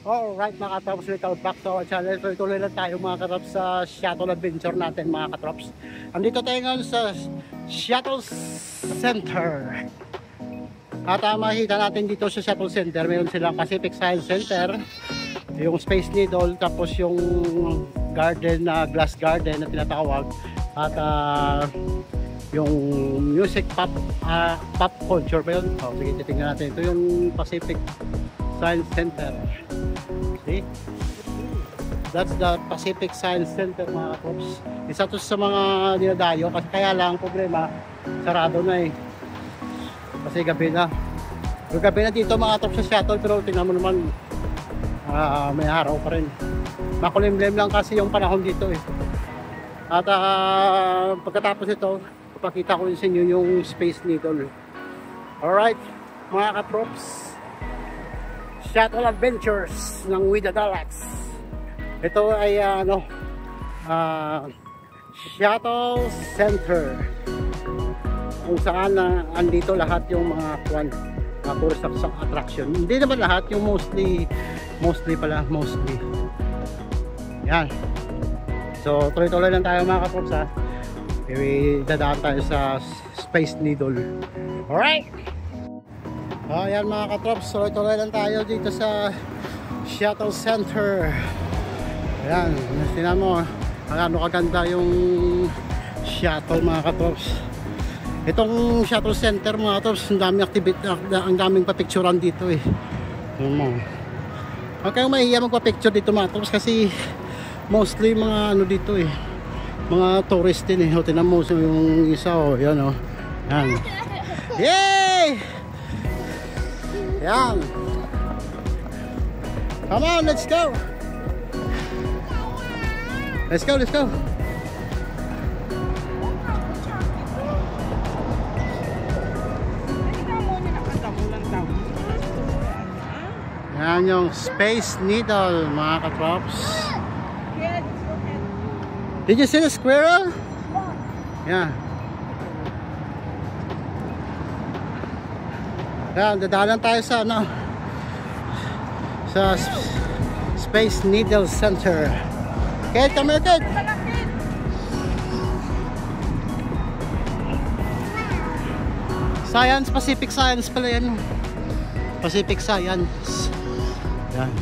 Alright mga katrops, welcome back to our channel. Tuloy lang tayo mga katrops sa shuttle adventure natin mga katrops. Andito tayo ngayon sa Shuttle Center. At makikita natin dito sa Shuttle Center, mayroon silang Pacific Science Center, yung Space Needle, tapos yung garden, glass garden na tinatawag, at yung music pop culture ba yun? Sige, titingnan natin. Ito yung Pacific Science Center. See? That's the Pacific Science Center mga katrops. Isa to sa mga dinadayo kasi kaya lang problema, sarado na eh. Kasi gabi na. Yung gabi na dito mga katrops sa shuttle, pero tingnan mo naman may araw pa rin. Makulimlim lang kasi yung panahon dito eh. At pagkatapos ito, papakita ko sa inyo yung Space Needle. Alright mga katrops, Shuttle Adventures ng With the Deluxe. Ito ay Shuttle Center, kung saan andito lahat yung mga tourist attraction. Hindi naman lahat, yung mostly yan. So tuloy-tuloy lang tayo mga katrops ha. Dadaan tayo sa Space Needle. Alright, ayan mga katrops, tuloy-tuloy lang tayo dito sa Shuttle Center. Ayan, tingnan mo ano kaganda yung shuttle mga katrops. Itong Shuttle Center mga katrops, ang daming activity, ang daming papicturan dito eh. Huwag kayong mahiya magpa-picture dito mga katrops kasi mostly mga ano dito eh, mga tourist din eh. O tingnan mo yung isa o, yan o, yan. Yay! Yan. Come on, let's go. Let's go, let's go. Yan yung Space Needle mga katrops. Did you see the squirrel? Yeah. Yan, dadalan tayo sa sa Space Needle Center. Okay, come here, kid. Science, Pacific Science pala yan. Pacific Science. Yan.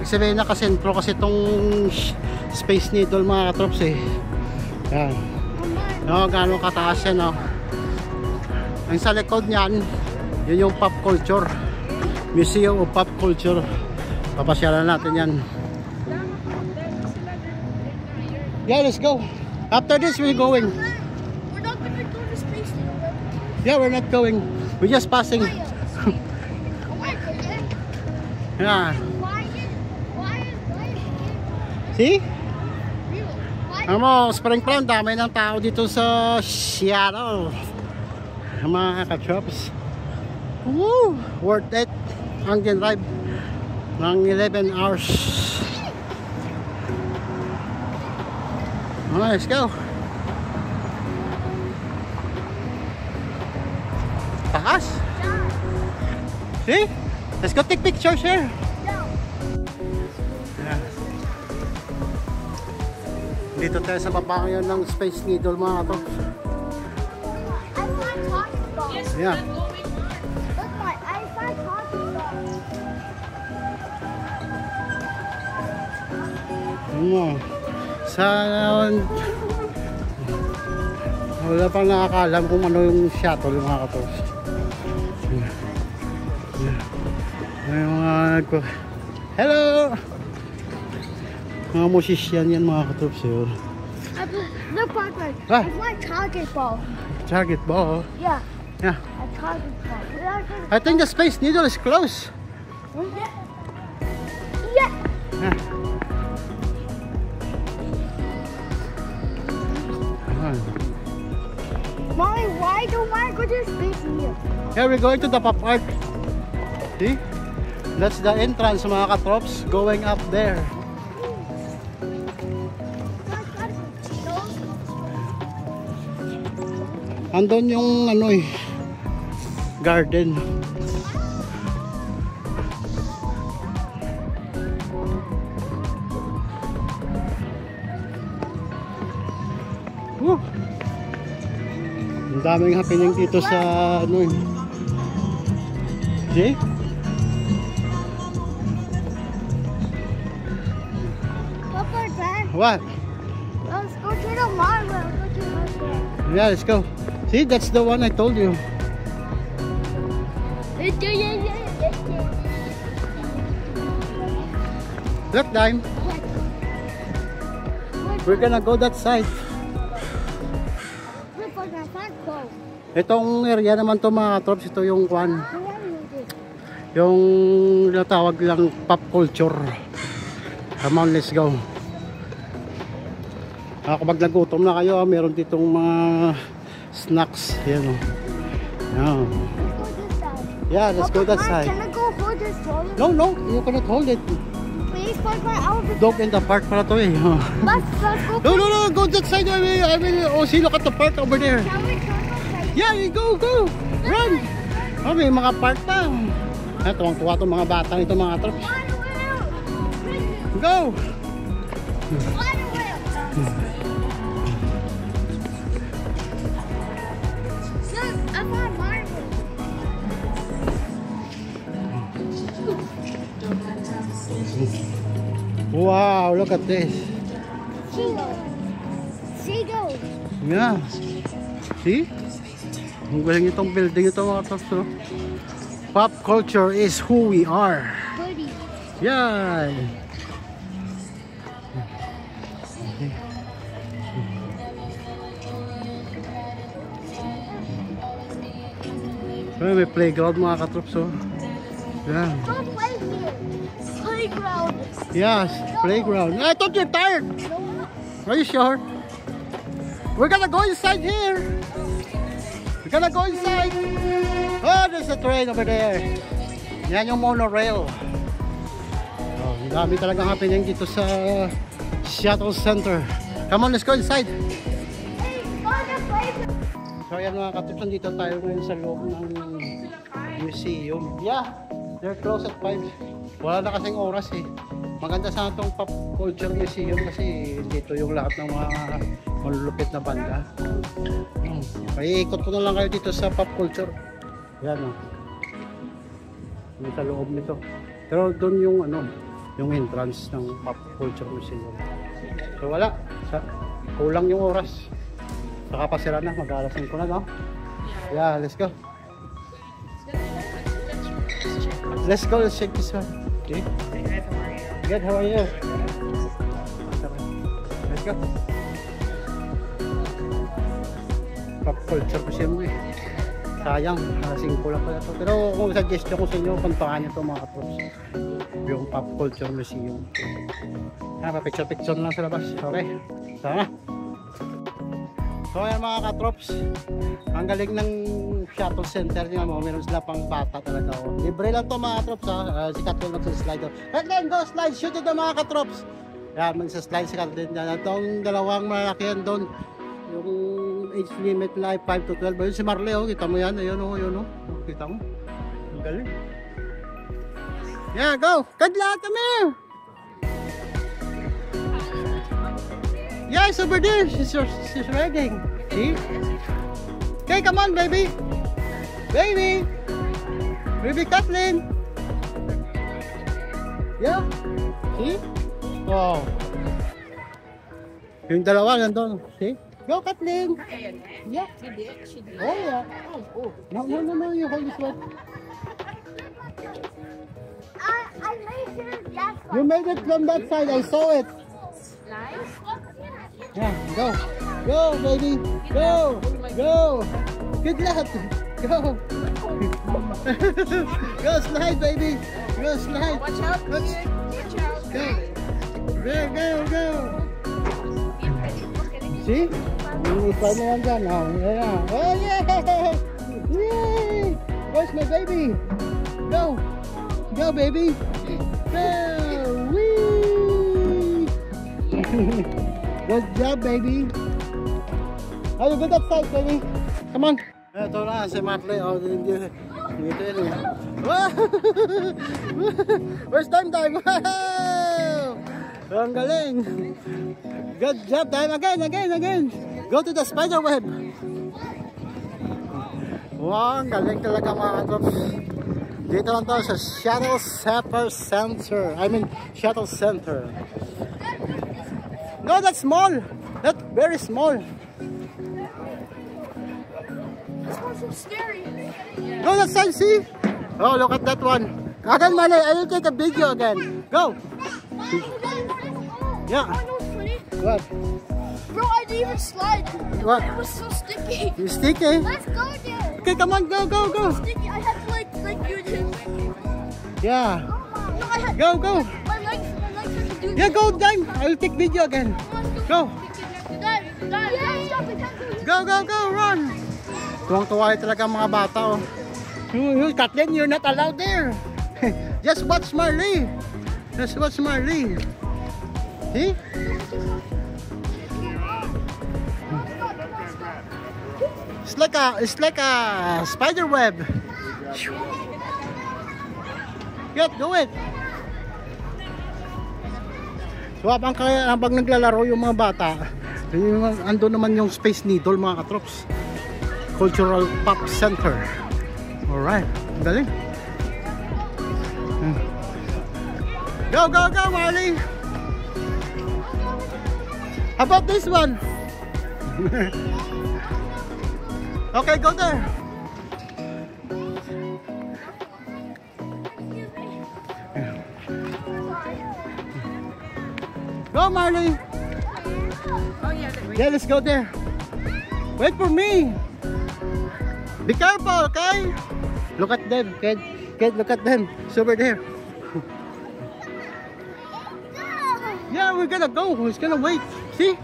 Sabihin na kasentro kasi itong Space Needle mga katrops eh. Yan. Gano'ng kataas yan oh. Ang sa likod niyan, yun yung pop culture, Museum of Pop Culture. Papasyalan natin yan. Yeah, let's go. After this we're going. We're not gonna go to Space Needle. Yeah, we're not going. We're just passing. Yeah. See? Mo, spring plan, dami ng tao dito sa Seattle. Mga katrops. Woo! Worth it. Ang drive ng 11 hours. Alright, let's go. Taas? See? Let's go take pictures here. Yeah. Dito tayo sa baba ngayon ng Space Needle mga katrops. Yeah. Look, my iPhone talking about. Wala pang nakakalam kung ano yung shuttle mga katrops. May mga hello! Mga musician yan mga katrops yun. Look, Parker. Ah. It's my target ball. Target ball? Yeah. Yeah. A target ball. I think the Space Needle is close. Yeah. Yeah. Mommy, why don't I go to Space Needle? Yeah, we're going to the pop art. See? That's the entrance mga katrops, going up there. Andun yung ano eh, garden. Ang daming happening dito sa ano eh. See? Papa, Dad, What? let's go to the marble. Go to the marble. Yeah, let's go. See, that's the one I told you. Look, Dime. We're gonna go that side. Itong area naman to mga trops, ito yung kwan. Yung natawag lang pop culture. Come on, let's go. Kapag nagutom na kayo, meron ditong mga snacks. Yan o. Yeah, let's go that side. Can I go hold this toilet? No, no, you cannot hold it. Please, Papa, I'll be Dog in the park para to eh. Let's go. No, no, no, go that side. I will, oh, see, look at the park over there. Can we turn the Yeah, you go, go. Run. Oh, may mga park pa. Tuwang-tuwa itong mga batang ito, mga trops. Go. Wow, look at this. Seagulls. Yeah. See? Ang galing itong building ito mga trops. Oh. Pop culture is who we are. Buddy. Yeah. May playground mga katrops. Oh. Yeah. Don't play here. Playground. Yes, playground. I thought you're tired. No. Are you sure? We're gonna go inside here. We're gonna go inside. Oh, there's a train over there. Yan yung monorail. Oh, ang dami talagang happening dito sa Seattle Center. Come on, let's go inside. Hey, go to playground. So ayan mga katips, nandito tayo ngayon sa loob ng museum. Yeah, they're closed at 5. Wala na kasing oras eh. Maganda sana itong Pop Culture Museum kasi dito yung lahat ng mga malulupit na banda. Iikot ko na lang kayo dito sa Pop Culture. Yan o. Yung sa loob nito. Pero doon yung ano, yung entrance ng Pop Culture Museum. So wala. Kulang yung oras. Saka pa sila na. Mag-aalasin ko na, no? Yeah, let's go. Let's go. Let's check this one. Okay. Good, how are you? Let's go. Pop Culture Museum eh. Sayang, 5 lang pala ito. Pero kung suggestion ko sa inyo, puntahan nyo ito mga katrops. Yung Pop Culture Museum. Picture-picture lang sa labas. Okay, sana. So ayan mga katrops, ang galing ng Seattle Center niya mo, meron sila pang bata talaga. Oh. Libre lang to mga katrops ha, si Katul nagsaslide. And then go slide, shoot it mga katrops. Yan, magsaslide si Katul din. Itong dalawang malaki yan doon, yung age limit na 5 to 12. Ayun si Marley, oh, kita mo yan, ayun oh, kita mo. Ang galing. Yeah, go! Kadla, come here! Yeah, it's over there. She's riding. See? Okay, come on, baby. Baby. Baby Kathleen. Yeah. See? Wow. Yung dalawa nandun. See? Go, Kathleen. Yeah. Oh, yeah. Oh. No. You hold this one. I made it that far. You made it from that side. I saw it. Nice. Yeah, go. Go, baby. Go. Go. Good luck. Go. Go slide, baby. Go slide. Watch out. Watch out. Go. See? Slide na yan dyan. Oh, yeah. Oh, yeah. Yay. Where's my baby? Go. Go, baby. Go. Whee. Good job, baby. Oh, you go that side, baby. Come on. Ito na si Marley. Oh, dito yun. First time. Wow! Ang galing. Good job, time again. Go to the spider web. Wow, galing talaga mga katrops. Dito lang tayo sa Shuttle Center. Shuttle Center. No, that's small. That's very small. This one's so scary. Go that side, see? Oh, look at that one. Again, Malay, I will take a video again. Go. Yeah. Oh, no, it's funny. What? Bro, I didn't even slide. What? It was so sticky. You sticky? Let's go there. Okay, come on, go, go, go. Sticky. I had to like do this. Yeah. No, I had Go, go. my legs had to do this. Yeah, go, Dime. I will take video again. Go. Dive. Stop it. Go, go, go, run. Tuwang-tuwa talaga ang mga bata, oh. Kathleen, you're not allowed there. Just watch Marley. Just watch Marley. See? It's like a spider web. Get, do it. So habang naglalaro yung mga bata, ando naman yung Space Needle mga katrops. Cultural Pop Center. Alright, galing. Go, go, go, Marley. How about this one? Okay, go there. Go, Marley. Oh yeah, Yeah, let's go there. Wait for me. Be careful, okay? Look at them, kid. Kid, look at them. It's over there. Yeah, we're gonna go. He's gonna wait. See?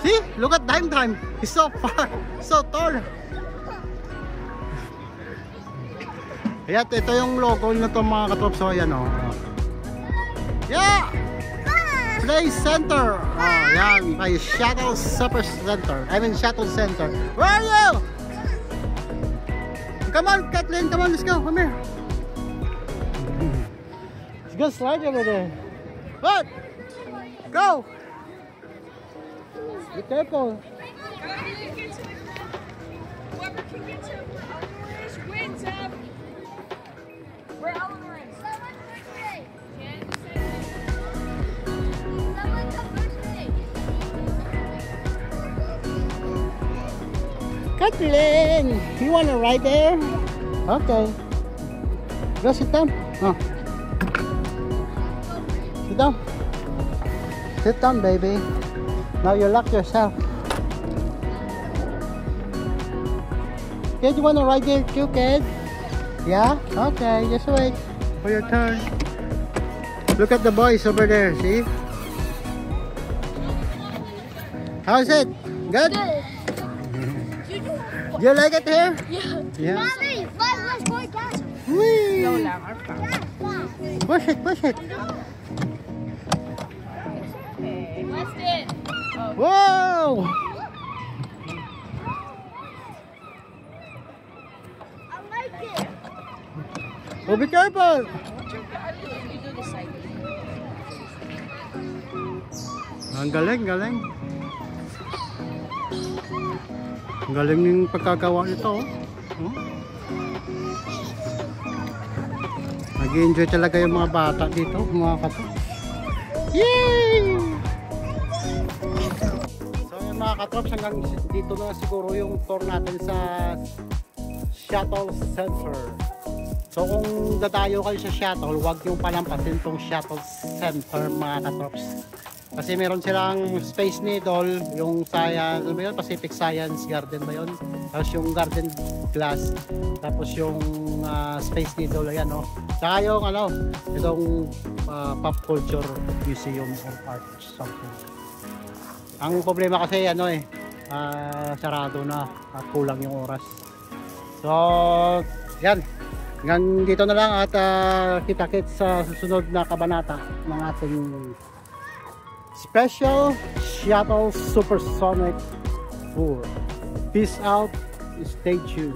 See? Look at Time. He's so far, so tall. Ayan, ito yung logo nito mga katrops. So, ayan, oh. Yeah! Play Center. Oh, yan. By Shuttle Super Center. Shuttle Center. Where are you? Come on, Kathleen. Come on, let's go. Come here. Let's go slide over there. What? Go. Be careful. Whoever can get to where Eleanor is wins up. Where Eleanor is. Kathleen, you want to ride there? Okay. Go sit down. Oh. Sit down. Sit down, baby. Now you lock yourself. Kid, you want to ride there too, kid? Yeah? Okay, just wait for your turn. Look at the boys over there, see? How's it? Good? You like it here? Yeah. Mommy, let's go gas. Whee! Slow lang, or fast. Push it, push it. Okay. What's it? Oh, Whoa! I like it. Oh, be careful. you do the side. Ang galing, galing. Ang galing yung pagkagawa nito. Oh. Nag-enjoy talaga yung mga bata dito, mga kato. Yay! So yung mga katrops, hanggang dito na siguro yung tour natin sa Shuttle Center. So kung dadayo kayo sa shuttle, huwag yung palampasin tong Shuttle Center mga katrops. Kasi meron silang Space Needle, yung science, ano ba yun? Pacific Science Garden ba yun? Tapos yung Garden Glass, tapos yung Space Needle, ayan o. Saka yung ano, itong Pop Culture Museum of Art something. Ang problema kasi ano sarado na at kulang yung oras. So, yan. Hanggang dito na lang at kita-kits sa susunod na kabanata ng ating Special Shuttle Supersonic Tour. Peace out. Stay tuned.